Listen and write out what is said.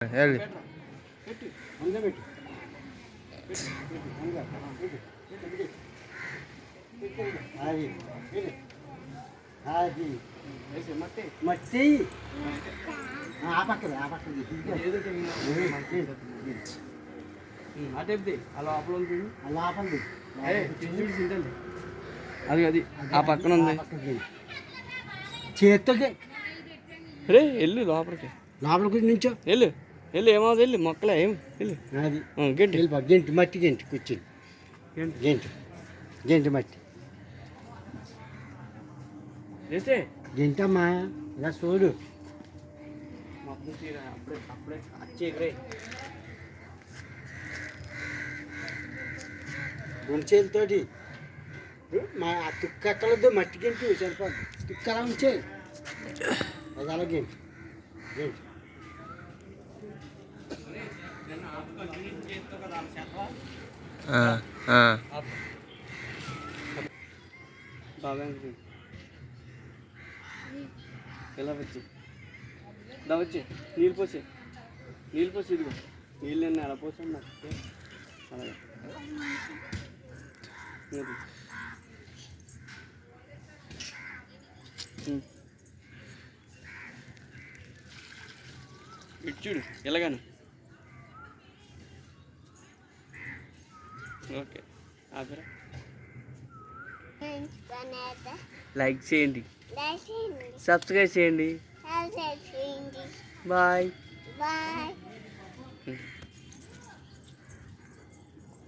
ಹೇಳಿ మట్టి అటేది అలా లోపల లోపలిది అది అది ఆ పక్కన ఉంది చేతితో రే వెళ్ళు లోపలికి లోపలికి నుంచో వెళ్ళు వెళ్ళు ఏమవుతుంది వెళ్ళు మొక్కలే ఏం వెళ్ళు అది గంటి గెంటి మట్టి గెంటి కూర్చొని గెంటి గెంటి మట్టి చేసే గెంటమ్మా ఇలా చూడు మొత్తం తీరా అప్పుడే అప్పుడే వచ్చేకరే గుంచేలతోటి మా తుక్కు ఎక్కలొద్దు మట్టి గెంటి సరిపోద్ది తుక్కు అలా ఉంచే అది అలా గెంటి గెంటి బాగా ఎలా వచ్చి దా వచ్చి నీళ్ళు పోసి ఇదిగో నీళ్ళు నేను ఎలా పోసాను నాకు అలాగే ఇటు చూడు ఎలాగాను ఓకే ఆపరా లైక్ చేయండి సబ్స్క్రైబ్ చేయండి బాయ్ బాయ్